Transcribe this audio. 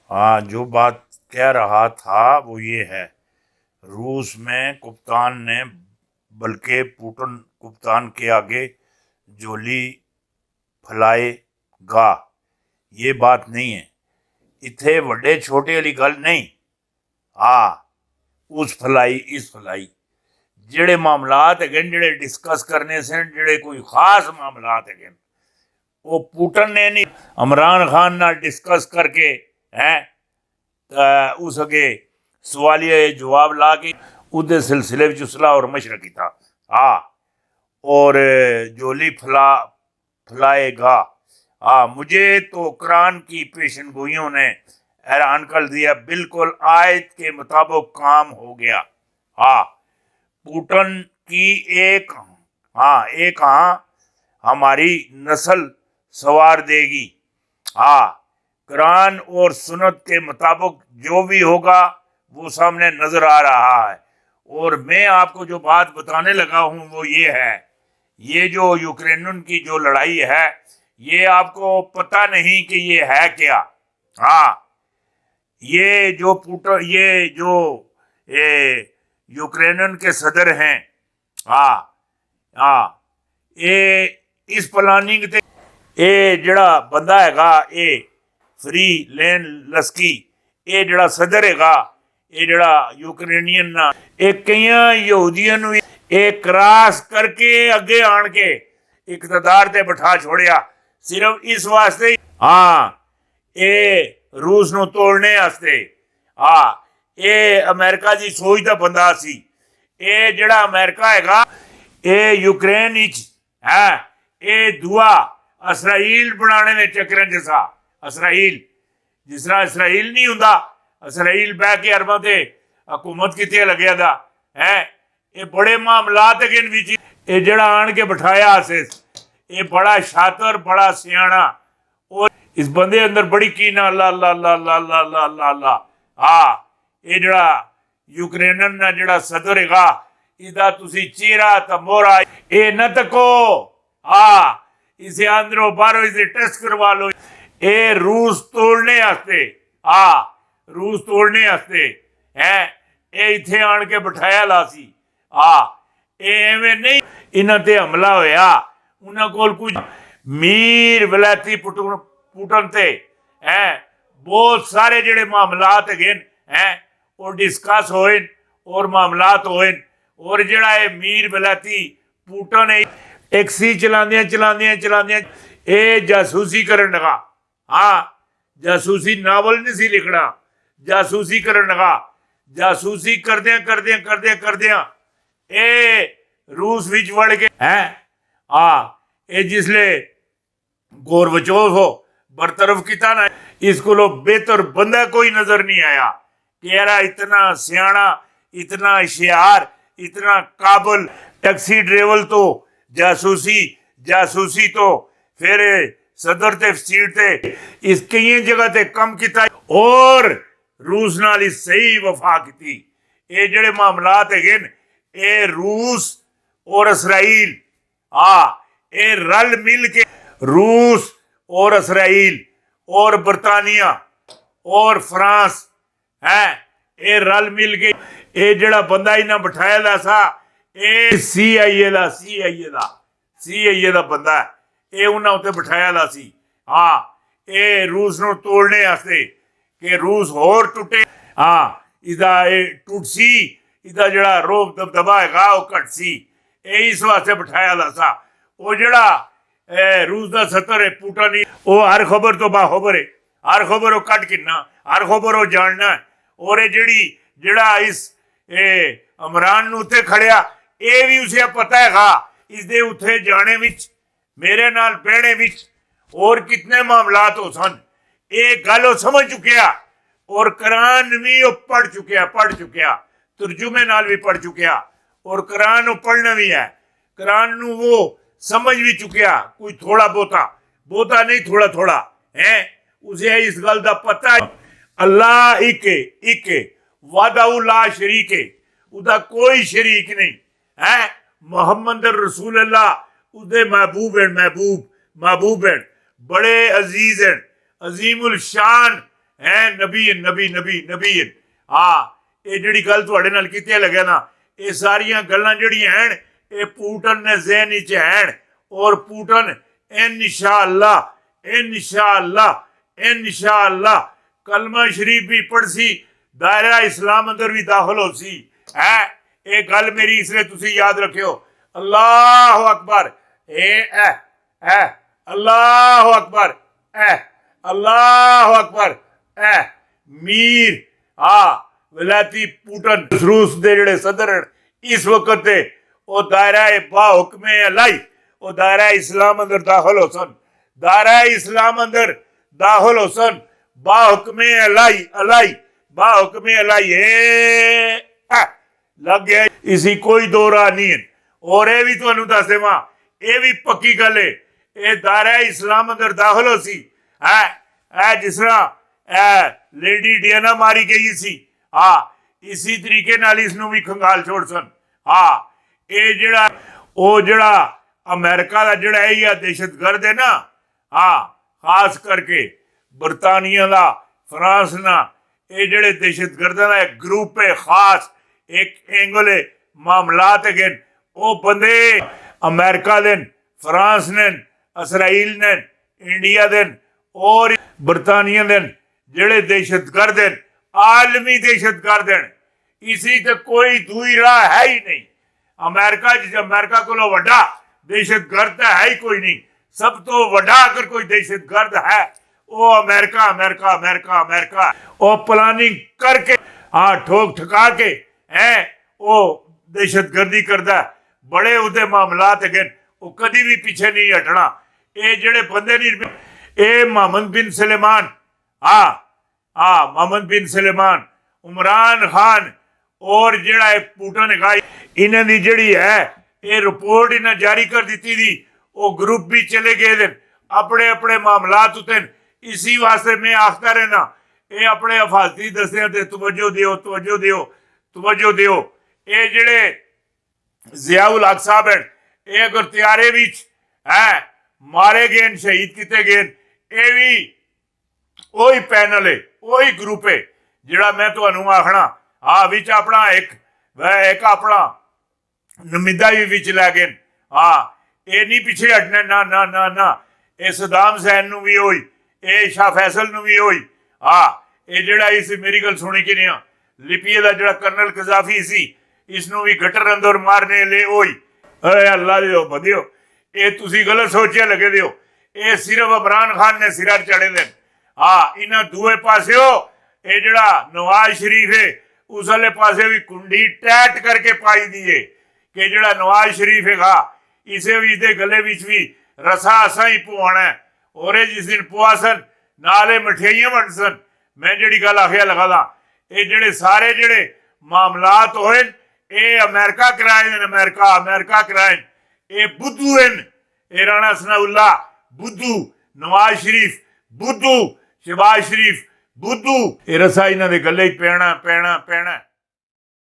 हाँ, जो बात कह रहा था वो ये है, रूस में कप्तान ने बल्कि पुतिन कप्तान के आगे जोली फैलाएगा, ये बात नहीं है। इथे वड्डे छोटे वाली गल नहीं। हाँ, उस फलाई इस फलाई जेड़े मामलात है जेड़े डिस्कस करने से जेड़े कोई खास मामलात है वो पुतिन ने नहीं इमरान खान नाल डिस्कस करके हैं उस अगे सवालिया जवाब ला के उदे सिलसिले में सलाह और मशवरा किया। हाँ, और जोली फैलाएगा। हाँ, मुझे तो कुरान की पेशन गोइयों ने हैरान कर दिया, बिल्कुल आयत के मुताबिक काम हो गया। हाँ, पुतिन की एक हमारी नस्ल सवार देगी। हाँ, कुरान और सुन्नत के मुताबिक जो भी होगा वो सामने नजर आ रहा है। और मैं आपको जो बात बताने लगा हूं वो ये है, ये जो यूक्रेन की जो लड़ाई है ये आपको पता नहीं कि ये है क्या। हाँ, ये यूक्रेन के सदर हैं। हाँ हाँ, ये इस प्लानिंग ते ये जड़ा बंदा हैगा ये फ्री लेन लस्की, ये जड़ा सदर हैगा, ये जड़ा यूक्रेनियन ना ये कई यहूदियों नूं ये क्रॉस करके अगे आन के इकतदार ते बिठा छोड़िया सिर्फ इस वास्ते। हाँ, ये रूस नूं तोड़ने वास्ते। हाँ, ये अमेरिका की सोच का बंदा सी। ये जड़ा अमेरिका हैगा ये यूक्रेन है ये दुआ इसराइल बनाने में चक्कर च सा। इसराइल जिस तरह इसराइल नहीं हुंदा, इसराइल बह के अरबां ते हुकूमत किते लग्या दा है, ये बड़े मामलात है ये जड़ा आन के बिठाया आसिस, ये बड़ा शातर बड़ा सियाना और इस बंदे अंदर बड़ी कीना ला ला ला ला ला ला ला ला। हाँ, ये जड़ा यूक्रेन ना जड़ा सदर हैगा इसदा तुसी चेहरा ते मोहरा ये न तको। हाँ, इसे अंदरों बाहरों इसे टेस्ट करवा लो। ये रूस तोड़ने वास्ते। हाँ, रूस तोड़ने वास्ते है ये इथे आन के बिठाया ला सी। हाँ, ये एवें नहीं इन्हां ते हमला होया, उन्हां कोल कुछ मीर वलैती पुटिन ते हैं बहुत सारे जेड़े मामलात हैं और डिस्कस होए और मामलात होए। और जड़ा ये मीर वलैती पुटिन है टैक्सी चलांदियां चलांदियां चलांदियां ये जासूसी करन लगा। हाँ, जासूसी नावल नहीं सी लिखना, जासूसी करन लगा। जासूसी करदियां करदियां करदियां करदियां ये रूस विच वड़ के हैं। हाँ, ये जिसले गोरबचोव हो बरतरफ किया ना, इसको बेहतर बंदा कोई नजर नहीं आया कि यार इतना सियाना इतना होशियार इतना काबल टैक्सी ड्राइवर तो जासूसी जासूसी तो फिर सदर ते सीट ते इस कई जगह ते कम किया और रूस नाल सही वफा की। ये जड़े मामलात है ये रूस और इसराइल ये रल मिल के रूस और इसराइल और बरतानिया और फ्रांस है ये रल मिल के ये जड़ा बंदा इन्हें बिठाया दा सा ये CIA दा बंदा है ये उन्हें उत्ते बिठाया दा सी। हाँ, ये रूस नूं तोड़ने वास्ते कि रूस होर टुटे। हाँ, इसदा ये टुटसी इसदा जड़ा रोब दबदबा हैगा वो घट सी, ये इस वास्ते बिठाया दा सा। वो जड़ा रूस का सतर है पुटिन वो हर खबर तो बाखबर है, हर खबर वो कट किन्ना हर खबर वो जानना है। और ये जड़ा इस इमरान नूं उत्ते खड़िया ये भी उसे पता हैगा इसदे उत्थे जाने विच मेरे नाल बहने विच और कितने मामलात हो सन ये गल वो समझ चुकिया। और कुरान भी वो पढ़ चुकिया तर्जुमे नाल भी पढ़ चुकिया और कुरान वो पढ़ना भी है, कुरान नूं वो समझ भी चुकिया कोई थोड़ा बहुता नहीं थोड़ा थोड़ा है उसे इस गल का पता है। अल्लाह एक वादा ला शरीक है, उदा कोई शरीक नहीं है। मोहम्मद रसूल अल्लाह उदे महबूब हैं बड़े अजीज हैं अजीमुल शान ਹੈ ਨਬੀ ਨਬੀ ਨਬੀ ਨਬੀ। ਹਾਂ, ਇਹ ਜਿਹੜੀ ਗੱਲ ਤੁਹਾਡੇ ਨਾਲ ਕੀਤੀ ਲੱਗਿਆ ਨਾ, ਇਹ ਸਾਰੀਆਂ ਗੱਲਾਂ ਜਿਹੜੀਆਂ ਹਨ ਇਹ ਪੂਟਨ ਨੇ ਜ਼ਹਿਨ ਵਿੱਚ ਹਨ। ਔਰ ਪੂਟਨ इंशाअल्लाह कलमा शरीफ भी पढ़सी, दायरा इस्लाम अंदर भी दाखिल हो सी है। ये गल मेरी इसलिए तुसी याद रखियो। अल्लाह अकबर, अल्लाह अकबर, अल्लाह अकबर। मीर विलायती पुटन रूस दे जेड़े सदर इस वक्त दे वो दायरा बा हुक्मे अलाई, वो दायरा इस्लाम अंदर दाखिल हो सन, दायरा इस्लाम अंदर दाखिल हो सन। बा हुक्मे अलाई अलाई बा हुक्मे अलाई लग गया, इसी कोई दो राह नहीं है। और ये भी तुहानू दस देवां, ये भी पक्की गल है, ये दायरा इस्लाम अंदर दाखिल हो सी है। जिस तरह लेडी डियाना मारी गई सी, इसी तरीके नाल इसनू भी खंगाल छोड़ सन। ये जेड़ा अमेरिका का जोड़ा है दहशतगर्द है ना, खास करके बरतानिया का, फ्रांस ना, ये जेड़े दहशतगर्दां का एक ग्रुप है खास, एक एंगल है मामलात है। वो बंदे अमेरिका देन, फ्रांस ने, इसराइल ने, इंडिया देन और बरतानिया देन जेड़े दहशतगर्द हैं, आलमी दहशतगर्द हैं। इसी तो कोई दूई राह है ही नहीं। अमेरिका को वड्डा दहशतगर्द है ही कोई नहीं। सब तो वड्डा अगर कोई दहशतगर्द है वो अमेरिका अमेरिका अमेरिका अमेरिका। वो प्लानिंग करके ठोक ठका के वो दहशतगर्दी करता। बड़े उहदे मामलात है, वो कभी भी पीछे नहीं हटना। ये जेड़े बंदे नहीं, ये मोहम्मद बिन सलेमान, मोहम्मद बिन सलेमान, उमरान खान और जेड़ा पुटन है, इन्हां दी जेड़ी है ये रिपोर्ट इन्हें जारी कर दी थी। वो ग्रुप भी चले गए थे अपने अपने मामलात उते। इसी वास्ते मैं आखता रहना, ये अपने हफाजती दस्तियां ते तवज्जो दियो तवज्जो दियो तवज्जो दियो। ये जेड़े जियाउल हक साहब हैं, ये अगर त्यारे विच मारे गए, शहीद किए गए, ये भी वही पैनल है, वही ग्रुप है जिहड़ा मैं तुहानू आखना। विच अपना एक अपना नमिदा भी विच लै गए। ये नहीं पिछे हटना, ना ना ना ना। ये सदाम हुसैन नू भी होई, ये शाह फैसल नू भी होई। ये जेड़ा इस मेरी गल सुनी कि नहीं, लिबिया का जेड़ा कर्नल कजाफी सी, इसनू भी गटर अंदर मारने ले होई। अरे अल्लाह दियो बदियो, ये तुसी गलत सोचिया लगे दियो। ये सिर्फ इमरान खान ने सिरा चढ़े दे। इन्हां दूए पास्यो ये जेड़ा नवाज शरीफ है, उस वाले पासे भी कुंडी टैट करके पाई दी है कि जेड़ा नवाज शरीफ है इसे भी इहदे गले विच भी रसा असा ही पवाना है। और जिस दिन पवा सन नाले मठियाइयां बन सन। मैं जेड़ी गल आखिया लगा दा, ये जेड़े सारे जेड़े मामलात होए ये अमेरिका कराए ने, अमेरिका अमेरिका कराए। ये बुद्धू हैं, ये राणा सनाउल्लाह बुद्धू, नवाज शरीफ बुद्धू, शहबाज शरीफ बुद्धू। ये रसा इन्हां दे गले पैना पैना पैना।